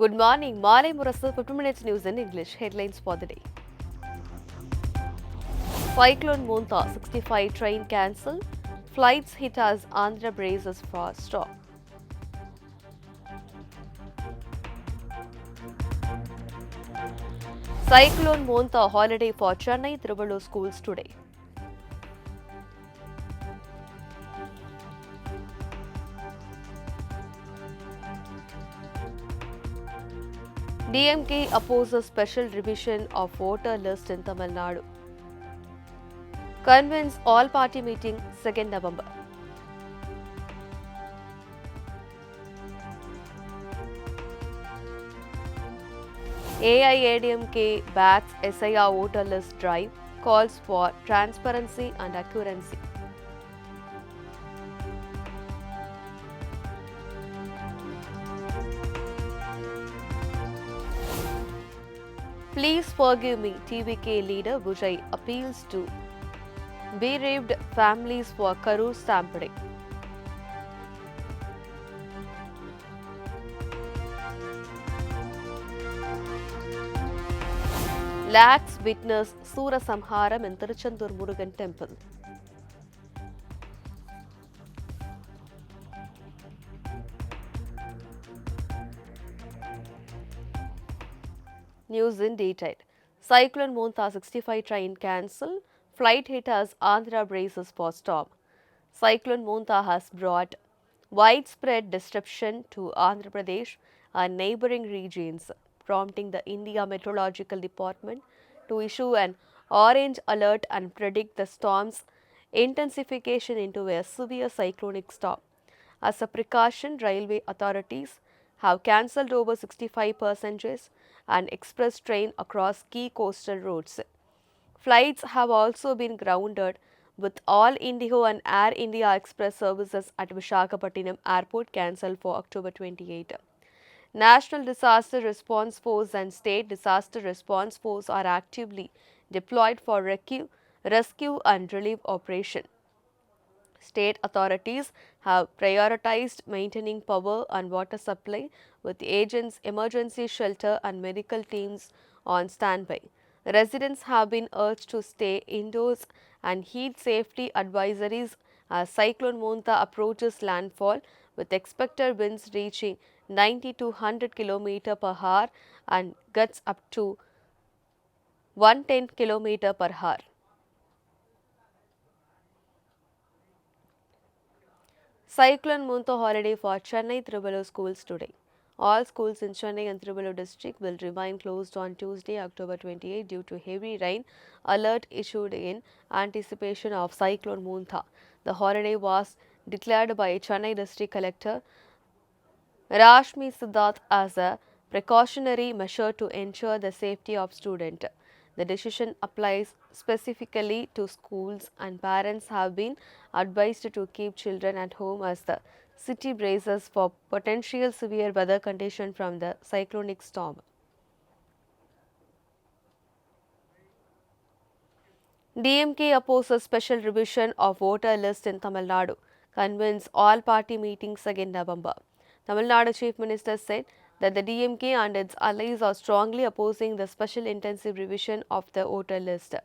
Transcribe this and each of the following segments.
Good morning. Malaimurasu 15 minutes news in English. Headlines for the day. Cyclone Montha 65 train cancel. Flights hit as Andhra braces for stop. Cyclone Montha holiday for Chennai Tiruvallur schools today. DMK opposes special revision of voter list in Tamil Nadu. Convenes all party meeting 2nd November. AIADMK backs SIR voter list drive, calls for transparency and accuracy. Please forgive me, TVK leader Vijay appeals to bereaved families for Karur stampeding. Lakhs witness Sura Samharam in Tiruchendur Murugan temple. News in detail. Cyclone Montha 65 train cancel. Flight hit as Andhra braces for storm. Cyclone Montha has brought widespread disruption to Andhra Pradesh and neighboring regions, prompting the India Meteorological Department to issue an orange alert and predict the storm's intensification into a severe cyclonic storm. As a precaution, railway authorities have cancelled over 65 passengers and express train across key coastal routes. Flights have also been grounded with all Indigo and Air India Express services at Visakhapatnam Airport cancelled for October 28. National Disaster Response Force and State Disaster Response Force are actively deployed for rescue and relief operation. State authorities have prioritized maintaining power and water supply with agents, emergency shelter and medical teams on standby. Residents have been urged to stay indoors and heed safety advisories as Cyclone Montha approaches landfall with expected winds reaching 90 to 100 km per hour and gusts up to 110 km per hour. Cyclone Montha holiday for Chennai Tiruvallur schools today. All schools in Chennai and Tiruvallur district will remain closed on Tuesday, October 28 due to heavy rain alert issued in anticipation of Cyclone Montha. The holiday was declared by Chennai district collector Rashmi Siddharth as a precautionary measure to ensure the safety of students. The decision applies specifically to schools and parents have been advised to keep children at home as the city braces for potential severe weather conditions from the cyclonic storm. DMK opposes special revision of voter list in Tamil Nadu, convenes all party meetings again November. Tamil Nadu Chief Minister said that the DMK and its allies are strongly opposing the special intensive revision of the voter list.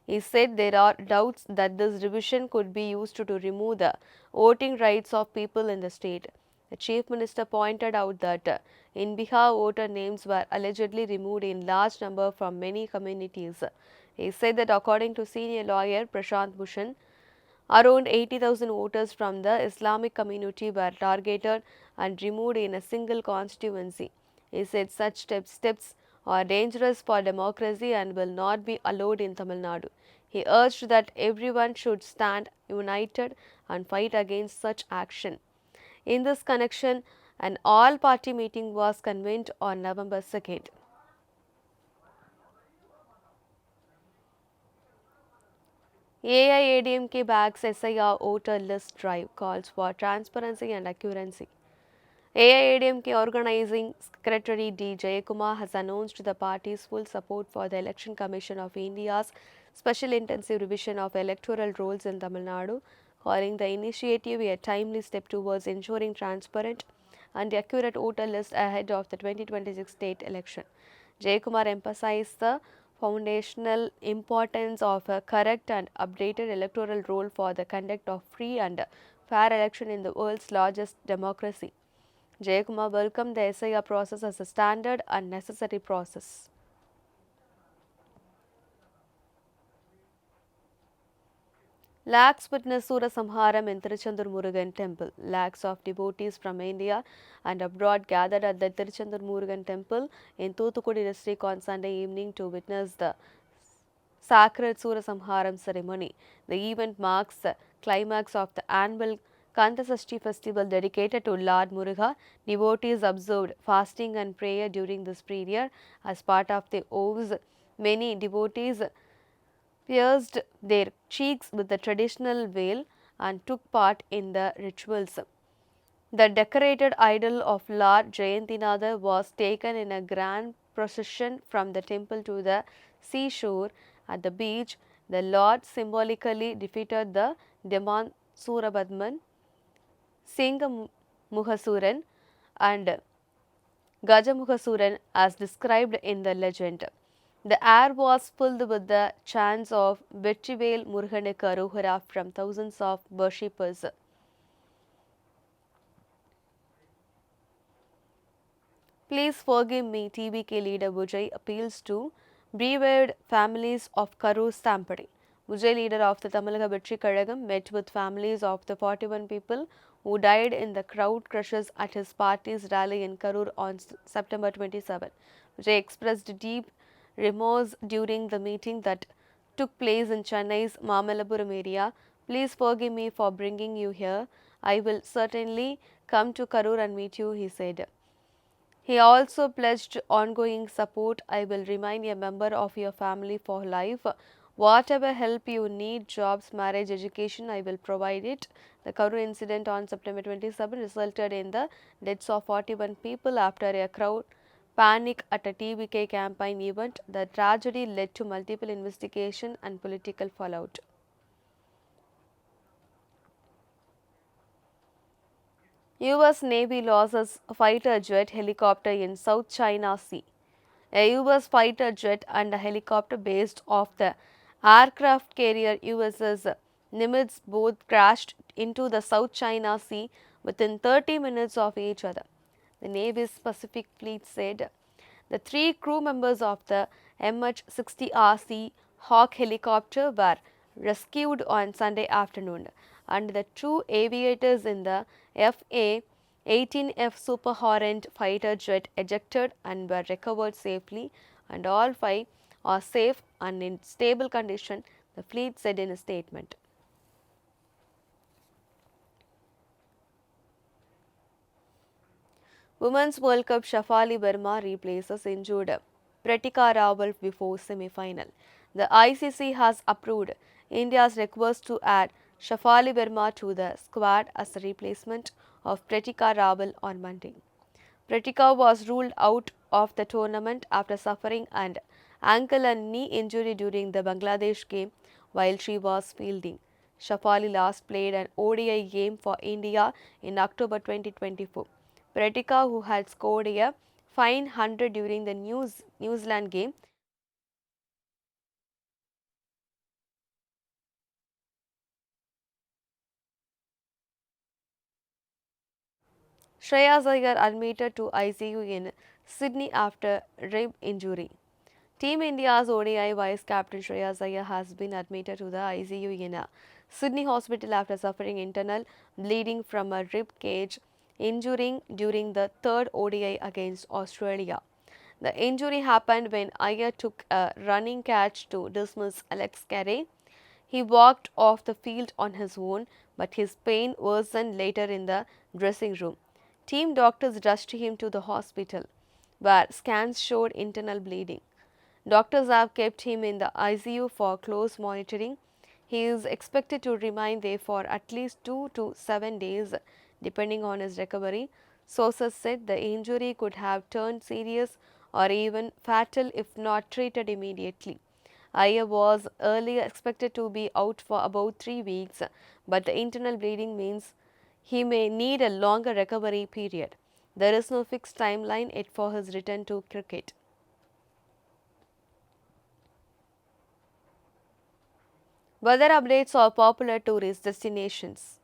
He said there are doubts that this revision could be used to remove the voting rights of people in the state. The Chief Minister pointed out that in Bihar, voter names were allegedly removed in large number from many communities. He said that according to senior lawyer Prashant Bhushan, around 80,000 voters from the Islamic community were targeted and removed in a single constituency. He said such steps are dangerous for democracy and will not be allowed in Tamil Nadu. He urged that everyone should stand united and fight against such action. In this connection, an all-party meeting was convened on November 2nd. AIADMK backs SIR voter list drive, calls for transparency and accuracy. AIADMK organizing secretary D. Jayakumar has announced the party's full support for the Election Commission of India's special intensive revision of electoral rolls in Tamil Nadu, calling the initiative a timely step towards ensuring transparent and accurate voter list ahead of the 2026 state election. Jayakumar emphasized the foundational importance of a correct and updated electoral roll for the conduct of free and fair election in the world's largest democracy. Jayakumar welcomed the SIR process as a standard and necessary process. Lakhs witnessed Surasamharam in Tiruchendur Murugan temple. Lakhs of devotees from India and abroad gathered at the Tiruchendur Murugan temple in Thoothukudi district on Sunday evening to witness the sacred Surasamharam ceremony. The event marks the climax of the annual Kanthasashti festival dedicated to Lord Muruga. Devotees observed fasting and prayer during this period. As part of the oaths, many devotees pierced their cheeks with the traditional veil and took part in the rituals. The decorated idol of Lord Jayantinatha was taken in a grand procession from the temple to the seashore. At the beach, the Lord symbolically defeated the demon Surabadman, Singamuhasuran, and Gajamuhasuran as described in the legend. The air was filled with the chants of Vetrivel Muruganuku Arohara from thousands of worshippers. Please forgive me, TBK leader Vijay appeals to bereaved families of Karur Stampede. Vijay, leader of the Tamilaka Vetri Kazhagam, met with families of the 41 people who died in the crowd crushes at his party's rally in Karur on September 27. Vijay expressed deep remorse during the meeting that took place in Chennai's Mamalapuram area. Please forgive me for bringing you here. I will certainly come to Karur and meet you, he said. He also pledged ongoing support. I will remain a member of your family for life. Whatever help you need, jobs, marriage, education, I will provide it. The Karur incident on September 27 resulted in the deaths of 41 people after a crowd panic at a TBK campaign event. The tragedy led to multiple investigation and political fallout. US Navy loses fighter jet helicopter in South China Sea. A US fighter jet and a helicopter based off the aircraft carrier USS Nimitz both crashed into the South China Sea within 30 minutes of each other. The Navy's Pacific Fleet said the three crew members of the MH-60RC Hawk helicopter were rescued on Sunday afternoon, and the two aviators in the FA-18F Super Hornet fighter jet ejected and were recovered safely, and all five are safe and in stable condition, the fleet said in a statement. Women's World Cup Shafali Verma replaces injured Pratika Rawal before semi-final. The ICC has approved India's request to add Shafali Verma to the squad as a replacement of Pratika Rawal on Monday. Pratika was ruled out of the tournament after suffering an ankle and knee injury during the Bangladesh game while she was fielding. Shafali last played an ODI game for India in October 2024. Pratika, who had scored a fine 100 during the New Zealand game, Shreyas Iyer admitted to ICU in Sydney after rib injury. Team India's ODI vice captain Shreyas Iyer has been admitted to the ICU in a Sydney hospital after suffering internal bleeding from a rib cage injury during the third ODI against Australia. The injury happened when Iyer took a running catch to dismiss Alex Carey. He walked off the field on his own, but his pain worsened later in the dressing room. Team doctors rushed him to the hospital, where scans showed internal bleeding. Doctors have kept him in the ICU for close monitoring. He is expected to remain there for at least 2 to 7 days, depending on his recovery. Sources said the injury could have turned serious or even fatal if not treated immediately. Iyer was earlier expected to be out for about 3 weeks, but the internal bleeding means he may need a longer recovery period. There is no fixed timeline yet for his return to cricket. Weather updates or popular tourist destinations.